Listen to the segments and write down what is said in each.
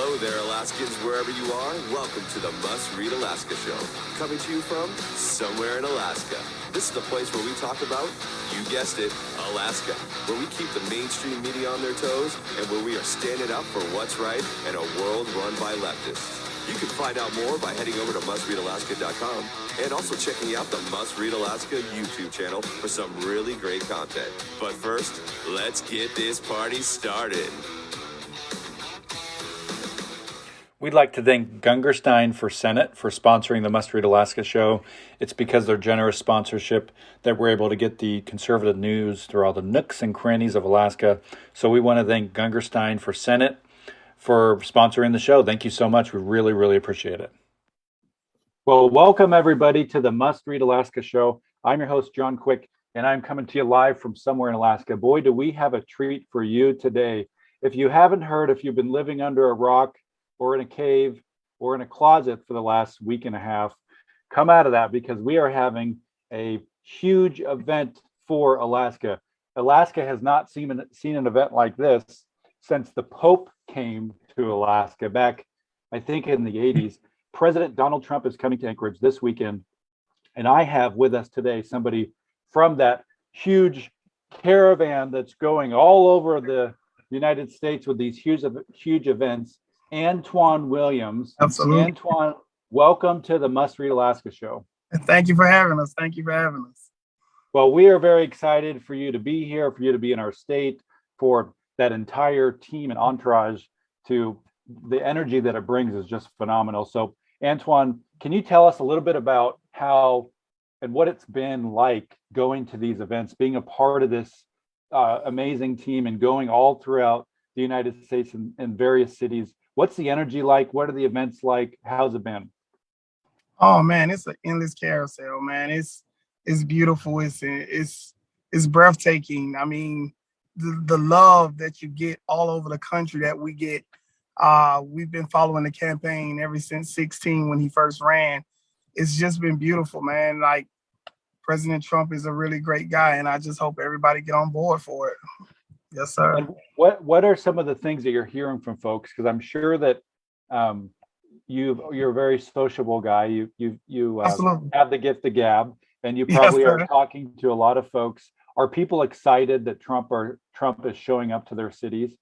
Hello there, Alaskans, wherever you are. Welcome to the Must Read Alaska Show. Coming to you from somewhere in Alaska. This is the place where we talk about, you guessed it, Alaska. Where we keep the mainstream media on their toes and where we are standing up for what's right in a world run by leftists. You can find out more by heading over to mustreadalaska.com and also checking out the Must Read Alaska YouTube channel for some really great content. But first, let's get this party started. We'd like to thank Gungerstein for Senate for sponsoring the Must Read Alaska show. It's because of their generous sponsorship that we're able to get the conservative news through all the nooks and crannies of Alaska. So we want to thank Gungerstein for Senate for sponsoring the show. Thank you so much. We really, really appreciate it. Well, welcome everybody to the Must Read Alaska show. I'm your host, John Quick, and I'm coming to you live from somewhere in Alaska. Boy, do we have a treat for you today. If you haven't heard, if you've been living under a rock or in a cave or in a closet for the last week and a half, come out of that because we are having a huge event for Alaska. Alaska has not seen an event like this since the Pope came to Alaska back, I think, in the 80s. President Donald Trump is coming to Anchorage this weekend, and I have with us today somebody from that huge caravan that's going all over the United States with these huge events. Antoine Williams. Absolutely. Antoine, welcome to the Must Read Alaska show. Thank you for having us. Thank you for having us. Well, we are very excited for you to be here, for you to be in our state, for that entire team and entourage. To the energy that it brings is just phenomenal. So, Antoine, can you tell us a little bit about how and what it's been like going to these events, being a part of this amazing team and going all throughout the United States and various cities? What's the energy like? What are the events like? How's it been? Oh man, it's an endless carousel, man. It's beautiful. It's breathtaking. I mean, the love that you get all over the country that we get. We've been following the campaign ever since 2016 when he first ran. It's just been beautiful, man. Like, President Trump is a really great guy, and I just hope everybody get on board for it. Yes, sir. And what are some of the things that you're hearing from folks? Because I'm sure that you're a very sociable guy. You have the gift of gab, and you probably are talking to a lot of folks. Are people excited that Trump is showing up to their cities?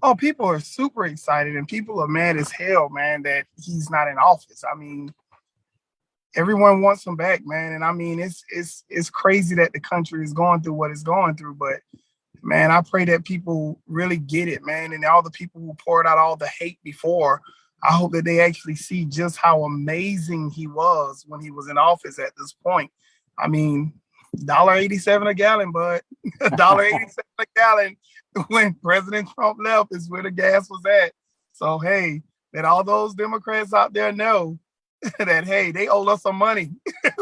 Oh, people are super excited, and people are mad as hell, man, that he's not in office. I mean, everyone wants him back, man, and I mean, it's crazy that the country is going through what it's going through, but man, I pray that people really get it, man. And all the people who poured out all the hate before, I hope that they actually see just how amazing he was when he was in office at this point. I mean, $1.87 a gallon, bud. $1.87 a gallon when President Trump left is where the gas was at. So, hey, let all those Democrats out there know that, hey, they owe us some money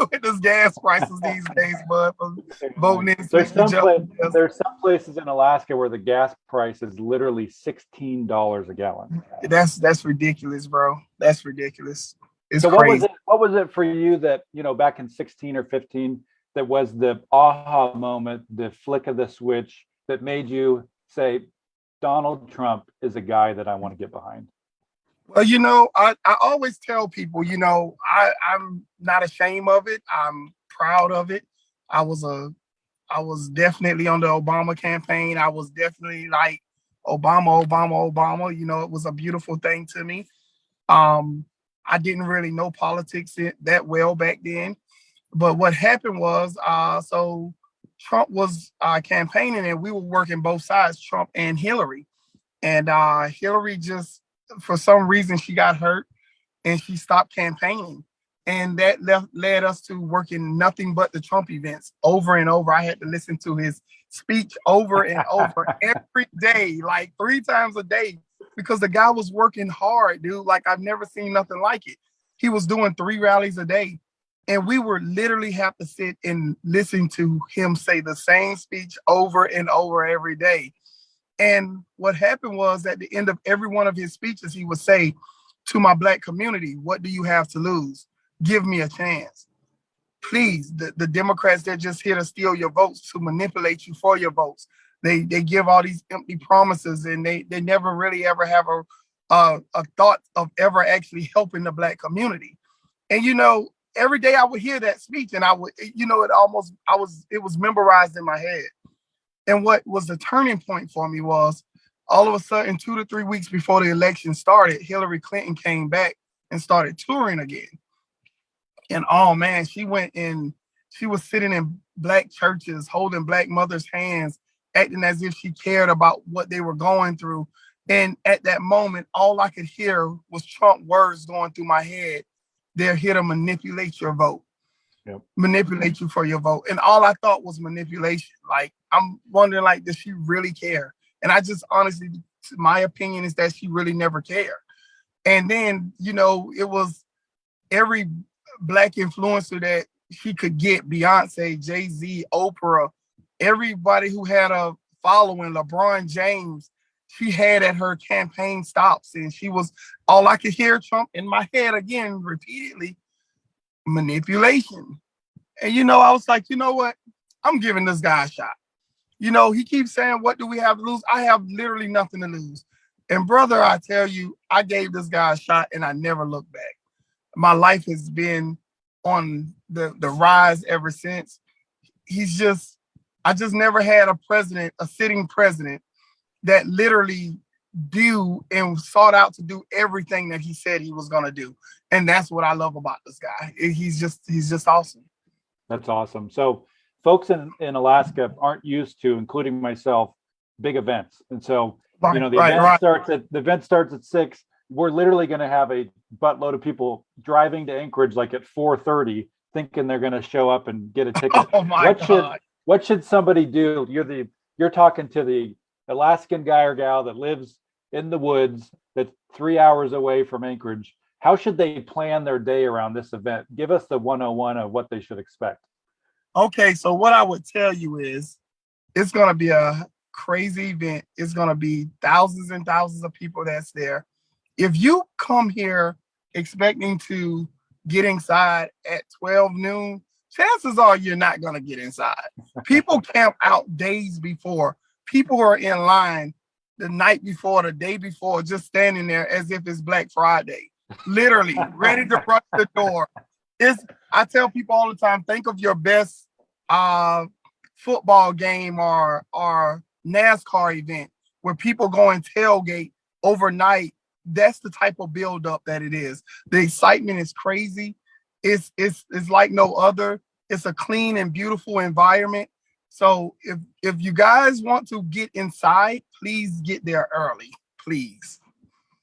with this gas prices these days, bud, for voting in. There's some places in Alaska where the gas price is literally $16 a gallon. That's ridiculous, bro. That's ridiculous. It's so crazy. What was it for you that, back in 16 or 15, that was the aha moment, the flick of the switch that made you say, Donald Trump is a guy that I want to get behind? Well, I always tell people, I'm not ashamed of it. I'm proud of it. I was definitely on the Obama campaign. I was definitely like Obama. It was a beautiful thing to me. I didn't really know politics that well back then. But what happened was, so Trump was campaigning and we were working both sides, Trump and Hillary. And Hillary just, for some reason, she got hurt and she stopped campaigning. And that led us to working nothing but the Trump events over and over. I had to listen to his speech over and over every day, like 3 times a day, because the guy was working hard, dude. Like, I've never seen nothing like it. He was doing 3 rallies a day. And we would literally have to sit and listen to him say the same speech over and over every day. And what happened was, at the end of every one of his speeches, he would say, to my Black community, what do you have to lose? Give me a chance. Please, the Democrats that just here to steal your votes, to manipulate you for your votes. They give all these empty promises, and they never really ever have a thought of ever actually helping the Black community. And every day I would hear that speech, and I would, it was memorized in my head. And what was the turning point for me was all of a sudden, 2 to 3 weeks before the election started, Hillary Clinton came back and started touring again. And oh man, she was sitting in Black churches, holding Black mothers' hands, acting as if she cared about what they were going through. And at that moment, all I could hear was Trump words going through my head. They're here to manipulate your vote. Yep. Manipulate you for your vote. And all I thought was manipulation. Like, I'm wondering, like, does she really care? And I just honestly, my opinion is that she really never cared. And then, it was every Black influencer that she could get, Beyonce, Jay-Z, Oprah, everybody who had a following, LeBron James, she had at her campaign stops. And she was, all I could hear Trump in my head again, repeatedly, manipulation. And, I was like, you know what? I'm giving this guy a shot. He keeps saying, what do we have to lose? I have literally nothing to lose. And brother, I tell you, I gave this guy a shot and I never looked back. My life has been on the rise ever since. I just never had a sitting president that literally do and sought out to do everything that he said he was going to do. And that's what I love about this guy. He's just awesome. That's awesome. So folks in Alaska aren't used to, including myself, big events. And so, the event starts at 6. We're literally going to have a buttload of people driving to Anchorage like at 4:30, thinking they're going to show up and get a ticket. Oh my God. What should somebody do? You're talking to the Alaskan guy or gal that lives in the woods, that's 3 hours away from Anchorage. How should they plan their day around this event? Give us the 101 of what they should expect. Okay, so what I would tell you is it's going to be a crazy event. It's going to be thousands and thousands of people that's there. If you come here expecting to get inside at 12 noon, chances are you're not going to get inside. People camp out days before. People are in line the night before, the day before, just standing there as if it's Black Friday, literally ready to rush the door. I tell people all the time, think of your best football game or NASCAR event where people go and tailgate overnight. That's the type of buildup that it is. The excitement is crazy. It's like no other. It's a clean and beautiful environment. So if you guys want to get inside, please get there early, please.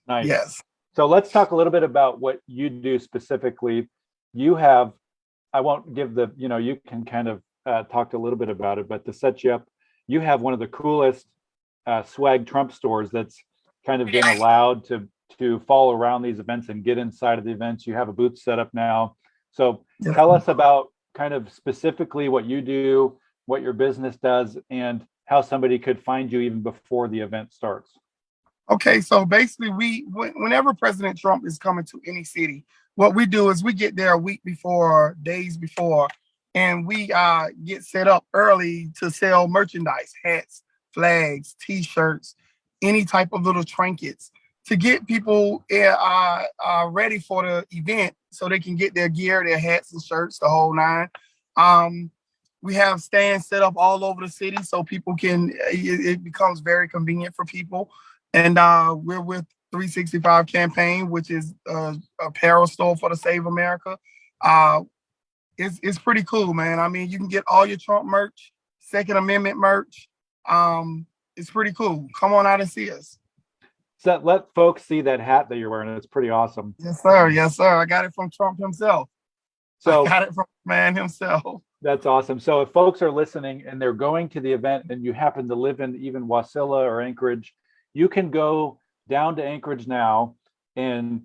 Nice. Yes. So let's talk a little bit about what you do specifically. You have, I won't give you can kind of talk a little bit about it, but to set you up, you have one of the coolest swag Trump stores that's kind of been allowed to follow around these events and get inside of the events. You have a booth set up now. So tell us about kind of specifically what you do, what your business does, and how somebody could find you even before the event starts. Okay, so basically whenever President Trump is coming to any city, what we do is we get there a week before, days before, and we get set up early to sell merchandise, hats, flags, t-shirts, any type of little trinkets to get people ready for the event so they can get their gear, their hats and shirts, the whole nine. We have stands set up all over the city so people it becomes very convenient for people. And we're with 365 Campaign, which is a apparel store for the Save America. It's pretty cool, man. I mean, you can get all your Trump merch, Second Amendment merch. It's pretty cool. Come on out and see us. So let folks see that hat that you're wearing. It's pretty awesome. Yes, sir. Yes, sir. I got it from Trump himself. So I got it from the man himself. That's awesome. So if folks are listening and they're going to the event and you happen to live in even Wasilla or Anchorage, you can go down to Anchorage now, and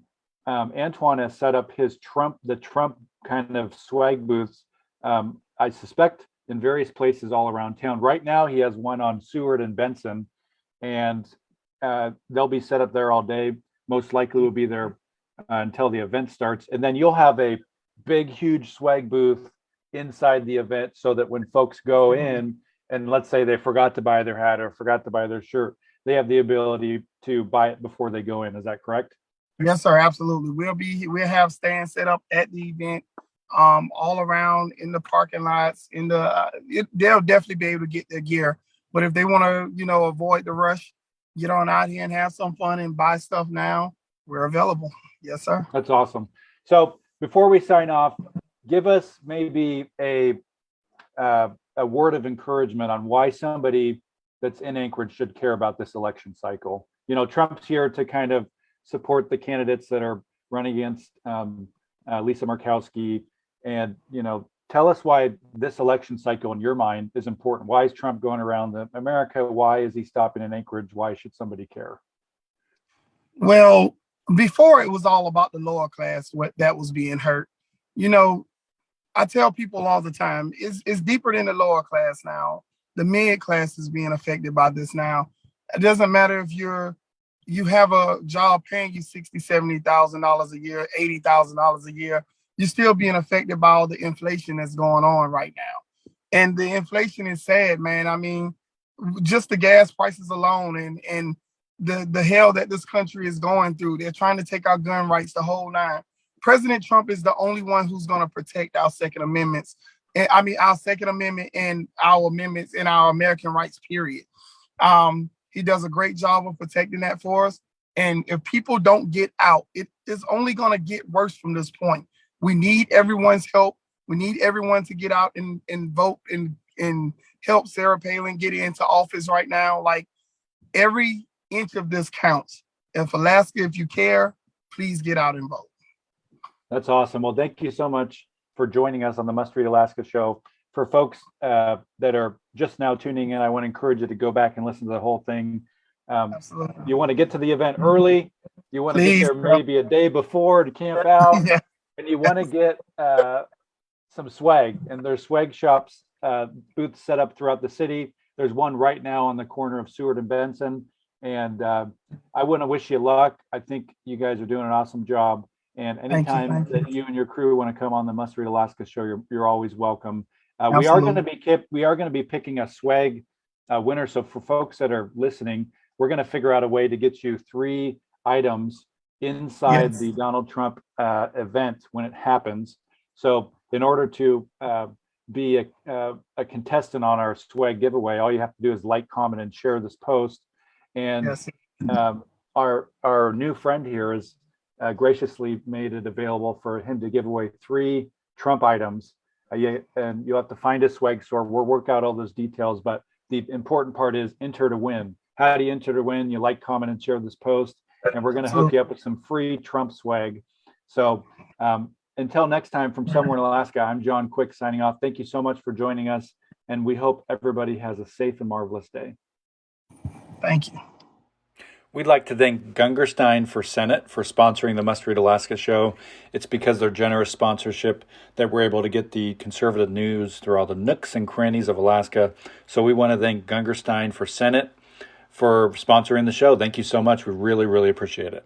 Antoine has set up the Trump kind of swag booths. I suspect in various places all around town. Right now, he has one on Seward and Benson, and they'll be set up there all day. Most likely will be there until the event starts. And then you'll have a big, huge swag booth inside the event so that when folks go in and let's say they forgot to buy their hat or forgot to buy their shirt, they have the ability to buy it before they go in. Is that correct? Yes, sir. Absolutely. We'll have stands set up at the event, all around in the parking lots. They'll definitely be able to get their gear. But if they want to, avoid the rush, get on out here and have some fun and buy stuff now, we're available. Yes, sir. That's awesome. So before we sign off, give us maybe a word of encouragement on why somebody that's in Anchorage should care about this election cycle. Trump's here to kind of support the candidates that are running against Lisa Murkowski, and tell us why this election cycle in your mind is important. Why is Trump going around America? Why is he stopping in Anchorage? Why should somebody care? Well, before it was all about the lower class, what that was being hurt. I tell people all the time, it's deeper than the lower class now. The mid class is being affected by this now. It doesn't matter if you have a job paying you $60,000, $70,000 a year, $80,000 a year. You're still being affected by all the inflation that's going on right now. And the inflation is sad, man. I mean, just the gas prices alone and the hell that this country is going through. They're trying to take our gun rights, the whole nine. President Trump is the only one who's going to protect our Second Amendments. Our Second Amendment and our amendments and our American rights, period. He does a great job of protecting that for us. And if people don't get out, it is only going to get worse from this point. We need everyone's help. We need everyone to get out and vote and help Sarah Palin get into office right now. Like, every inch of this counts. If Alaska, if you care, please get out and vote. That's awesome. Well, thank you so much for joining us on the Must Read Alaska show. For folks that are just now tuning in, I want to encourage you to go back and listen to the whole thing. Absolutely. You want to get to the event early. You want to Please, get there maybe a day before to camp out. Yeah. And you want to get some swag. And there's swag shops, booths set up throughout the city. There's one right now on the corner of Seward and Benson. And I want to wish you luck. I think you guys are doing an awesome job. And anytime that you and your crew want to come on the Must Read Alaska show, you're always welcome. We are going to be picking a swag winner. So for folks that are listening, we're going to figure out a way to get you 3 items inside the Donald Trump event when it happens. So in order to be a contestant on our swag giveaway, all you have to do is like, comment, and share this post. And our new friend here has graciously made it available for him to give away 3 Trump items. And you'll have to find a swag store. We'll work out all those details, but the important part is enter to win. How do you enter to win? You like, comment, and share this post, and we're going to hook you up with some free Trump swag. So until next time, from somewhere in Alaska, I'm John Quick signing off. Thank you so much for joining us, and we hope everybody has a safe and marvelous day. Thank you. We'd like to thank Gungerstein for Senate for sponsoring the Must Read Alaska show. It's because of their generous sponsorship that we're able to get the conservative news through all the nooks and crannies of Alaska. So we want to thank Gungerstein for Senate for sponsoring the show. Thank you so much. We really, really appreciate it.